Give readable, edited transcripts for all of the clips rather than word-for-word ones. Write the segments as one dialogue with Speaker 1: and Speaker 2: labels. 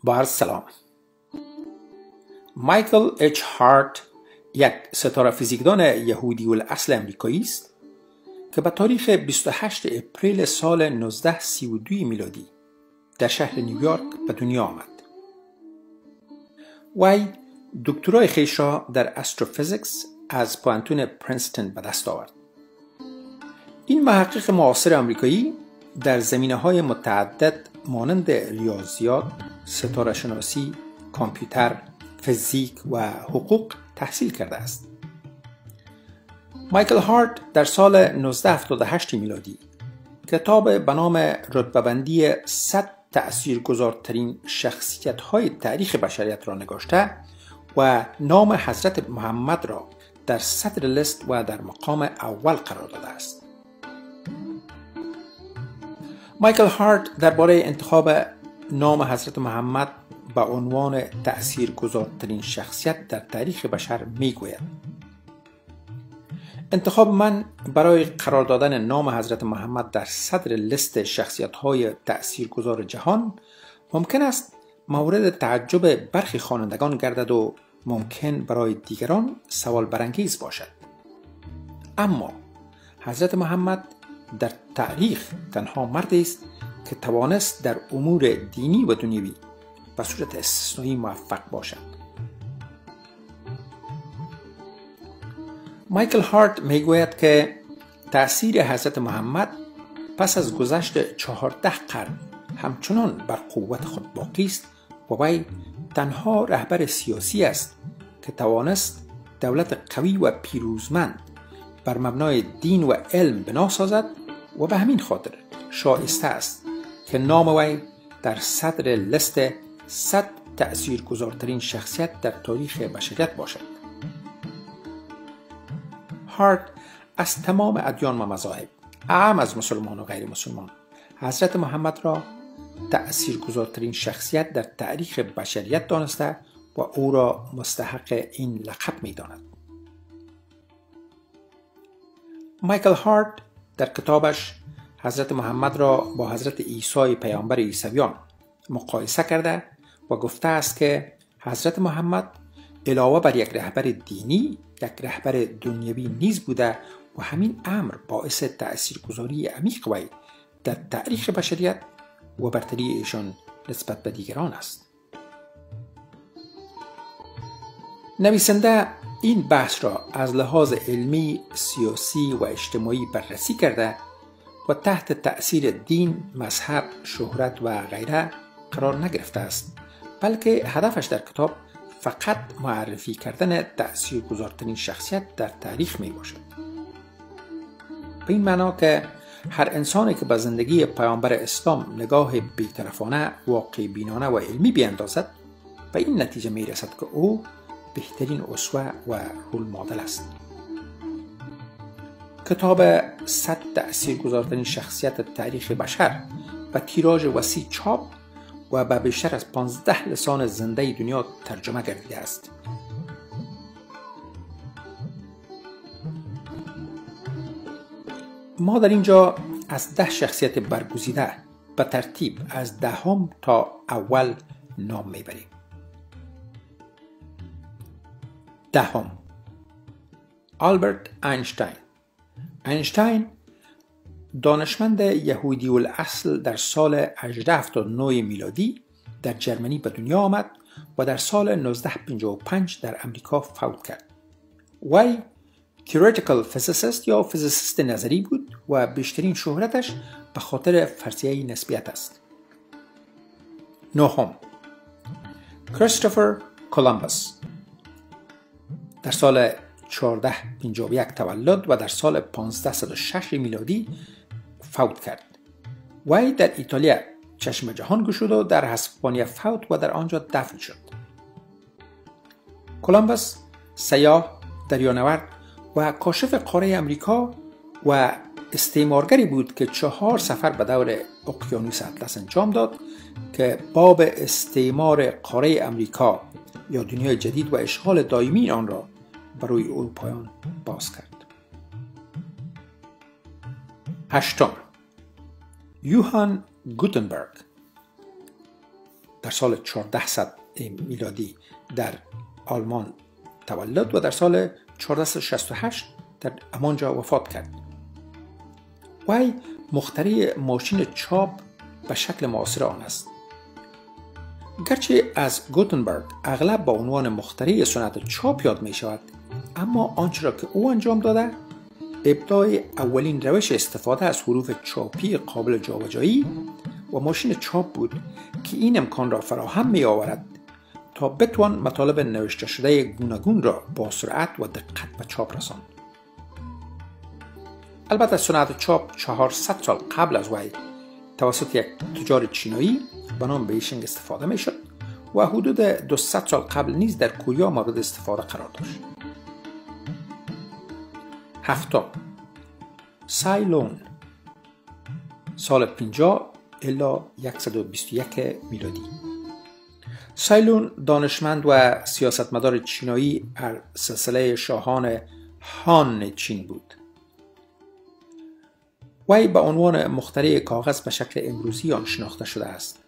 Speaker 1: با عرض سلام. مایکل اچ هارت یک ستاره فیزیکدان یهودی الاصل امریکایی است که به تاریخ 28 اپریل سال 1932 میلادی در شهر نیویورک به دنیا آمد. وی دکترای خویش را در استروفیزیکس از پوانتون پرینستون به دست آورد. این محقق معاصر آمریکایی در زمینه‌های متعدد مانند ریاضیات، ستاره شناسی، کامپیوتر، فیزیک و حقوق تحصیل کرده است. مایکل هارت در سال 1978 میلادی کتاب به نام رتبه‌بندی 100 تأثیرگذارترین شخصیت‌های تاریخ بشریت را نگاشته و نام حضرت محمد را در صدر لیست و در مقام اول قرار داده است. مایکل هارت درباره انتخاب نام حضرت محمد به عنوان تأثیرگذارترین شخصیت در تاریخ بشر میگوید: انتخاب من برای قرار دادن نام حضرت محمد در صدر لیست شخصیت‌های تأثیرگذار جهان ممکن است مورد تعجب برخی خوانندگان گردد و ممکن برای دیگران سوال برانگیز باشد. اما حضرت محمد در تاریخ تنها مردی است که توانست در امور دینی و دنیوی به صورت استثنایی موفق باشد. مایکل هارت میگوید که تأثیر حضرت محمد پس از گذشت 14 قرن همچنان بر قوت خود باقی است و وی تنها رهبر سیاسی است که توانست دولت قوی و پیروزمند بر مبنای دین و علم بنا سازد و به همین خاطر شایسته است که نام وی در صدر لیست 100 تأثیرگذارترین شخصیت در تاریخ بشریت باشد. هارت از تمام ادیان و مذاهب، اعم از مسلمان و غیر مسلمان، حضرت محمد را تأثیرگذارترین شخصیت در تاریخ بشریت دانسته و او را مستحق این لقب می داند. مایکل هارت در کتابش حضرت محمد را با حضرت عیسی پیامبر عیسویان مقایسه کرده و گفته است که حضرت محمد علاوه بر یک رهبر دینی، یک رهبر دنیوی نیز بوده و همین امر باعث تأثیرگذاری عمیق وی در تاریخ بشریت و برتری ایشان نسبت به دیگران است. نویسنده این بحث را از لحاظ علمی، سیاسی و اجتماعی بررسی کرده و تحت تأثیر دین، مذهب، شهرت و غیره قرار نگرفته است، بلکه هدفش در کتاب فقط معرفی کردن تأثیرگذارترین شخصیت در تاریخ می باشد. به این معنا که هر انسانی که به زندگی پیامبر اسلام نگاه بی‌طرفانه، واقع بینانه و علمی بیاندازد، به این نتیجه می رسد که او بهترین اسوه و رول مدل است. کتاب 100 تأثیرگذارترین شخصیت تاریخ بشر به تیراژ وسیع چاپ و به بیشتر از 15 لسان زنده دنیا ترجمه گردیده است. ما در اینجا از 10 شخصیت برگزیده به ترتیب از دهم تا اول نام میبریم. دهم، آلبرت اینشتین. اینشتین دانشمند یهودی الاصل در سال 1879 میلادی در جرمنی به دنیا آمد و در سال 1955 در امریکا فوت کرد. وی تئوریتیکال فیزیسیست یا فیزیسیست نظری بود و بیشترین شهرتش به خاطر فرضیه نسبیت است. نهم، کریستوفر کولومبوس. در سال 1451 تولد و در سال 1506 میلادی فوت کرد. وی در ایتالیا چشم جهان گشود و در اسپانیا فوت و در آنجا دفن شد. کولومبوس سیاح، دریانورد و کاشف قاره امریکا و استعمارگری بود که 4 سفر به دور اقیانوس اطلس انجام داد که باب استعمار قاره امریکا یا دنیای جدید و اشغال دائمی آن را برای اروپایان باز کرد. هشتم، یوهان گوتنبرگ. در در سال 1400 میلادی در آلمان تولد و در سال 1468 در همانجا وفات کرد. وی مخترع ماشین چاپ به شکل معاصر آن است. گرچه از گوتنبرگ اغلب با عنوان مخترع صنعت چاپ یاد می شود، اما آنچه را که او انجام داده ابداع اولین روش استفاده از حروف چاپی قابل جابجایی و ماشین چاپ بود که این امکان را فراهم می آورد تا بتوان مطالب نوشته شده گوناگون را با سرعت و دقت به چاپ رساند. البته صنعت چاپ 400 سال قبل از وی توسط یک تجار چینایی به نام بیشینگ استفاده می شد و حدود 200 سال قبل نیز در کوریا مورد استفاده قرار داشت. هفتم، سایلون، سال 50 الی 121 میلادی. سایلون دانشمند و سیاستمدار چینایی از سلسله شاهان هان چین بود. وی به عنوان مخترع کاغذ به شکل امروزی آن شناخته شده است.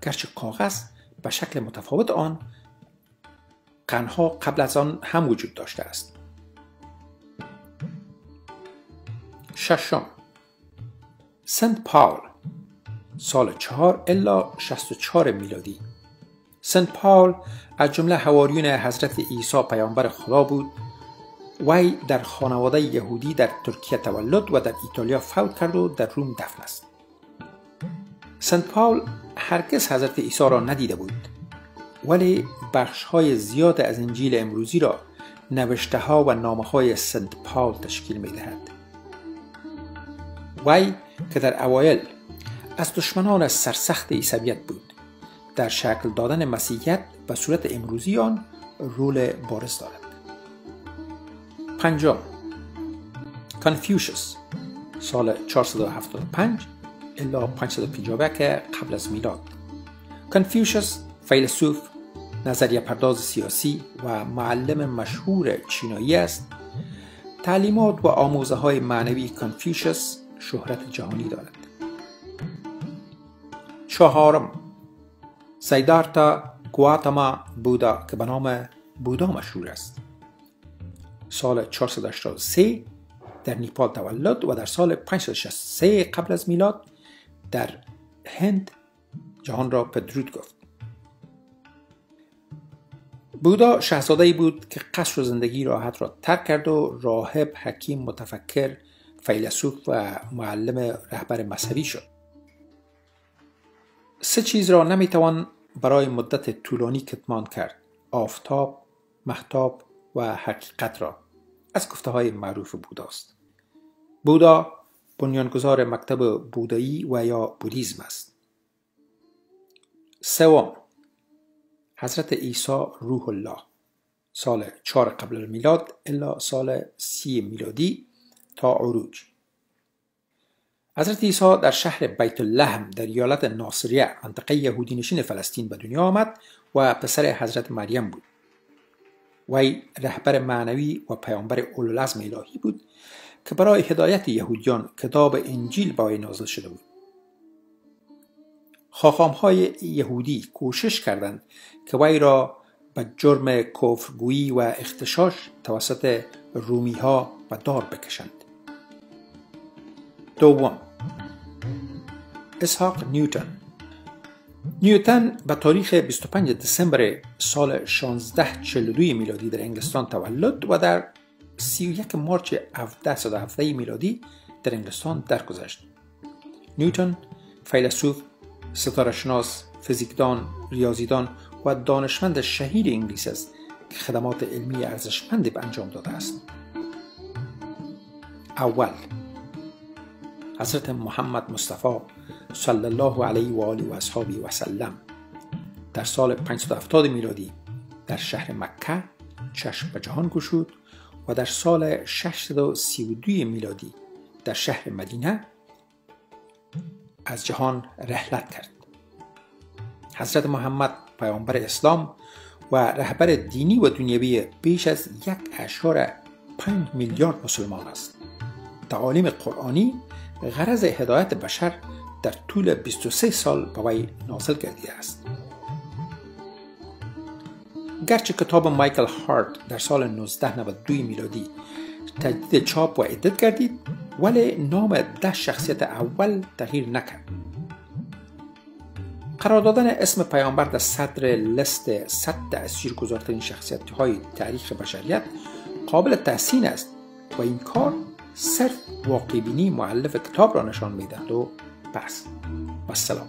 Speaker 1: گرچه کاغذ به شکل متفاوت آن قرنها قبل از آن هم وجود داشته است. ششم، سنت پاول، سال 4 الی 64 میلادی. سنت پاول از جمله حواریون حضرت عیسی پیامبر خدا بود. وی در خانواده یهودی در ترکیه تولد و در ایتالیا فوت کرد و در روم دفن است. سنت پاول هرگز حضرت عیسی را ندیده بود، ولی بخش‌های زیاد از انجیل امروزی را نوشته‌ها و نامه‌های سنت پاول تشکیل می‌دهد. وی که در اوایل از دشمنان سرسخت عیسویت بود، در شکل دادن مسیحیت به صورت امروزی آن رول بارز دارد. پنجم، کنفوشیوس، سال 475 الی 551 قبل از میلاد. کنفوشیوس فیلسوف، نظریه پرداز سیاسی و معلم مشهور چینایی است. تعلیمات و آموزه های معنوی کنفوشیوس شهرت جهانی دارد. چهارم، سیدارتا گواتاما بودا که به نام بودا مشهور است. سال 483 در نیپال تولد و در سال 563 قبل از میلاد در هند جهان را به درود گفت. بودا شاهزاده‌ای بود که قصر و زندگی راحت را ترک کرد و راهب، حکیم، متفکر، فیلسوف و معلم رهبر مذهبی شد. سه چیز را نمیتوان برای مدت طولانی کتمان کرد: آفتاب، مهتاب و حقیقت را، از گفته های معروف بوداست. بودا بنیانگذار مکتب بودایی و یا بودیزم است. سوم، حضرت عیسی روح الله، سال 4 قبل المیلاد الی سال 30 میلادی تا عروج. حضرت عیسی در شهر بیت لحم در ایالت ناصریه منطقه یهودی نشین فلسطین به دنیا آمد و پسر حضرت مریم بود. وی رهبر معنوی و پیامبر اولوالعزم الهی بود که برای هدایت یهودیان کتاب انجیل به وی نازل شده بود. خاخام‌های یهودی کوشش کردند که وی را به جرم کفرگویی و اغتشاش توسط رومی‌ها به دار بکشند. دوم، اسحاق نیوتن. نیوتن به تاریخ 25 دسامبر سال 1642 میلادی در انگلستان تولد و در 31 مارچ 1707 میلادی در انگلستان درگذشت. نیوتن فیلسوف، ستاره‌شناس، فیزیکدان، ریاضیدان و دانشمند شهیر انگلیس است که خدمات علمی ارزشمندی به انجام داده است. اول، حضرت محمد مصطفی صلی الله علیه و آله و اصحابه و سلم در سال 570 میلادی در شهر مکه چشم به جهان گشود و در سال 632 میلادی در شهر مدینه از جهان رحلت کرد. حضرت محمد پیامبر اسلام و رهبر دینی و دنیوی بیش از 1.5 میلیارد مسلمان است. تعالیم قرآنی غرض هدایت بشر در طول 23 سال به وی ناصل گردیده است. گرچه کتاب مایکل هارت در سال 1992 میلادی تجدید چاپ و ادیت گردید، ولی نام 10 شخصیت اول تغییر نکرد. قرار دادن اسم پیامبر در صدر لیست 100 تأثیرگذارترین شخصیت‌های تاریخ بشریت قابل تحسین است و این کار صرف واقع‌بینی مؤلف کتاب را نشان می‌دهد و بس. و السلام.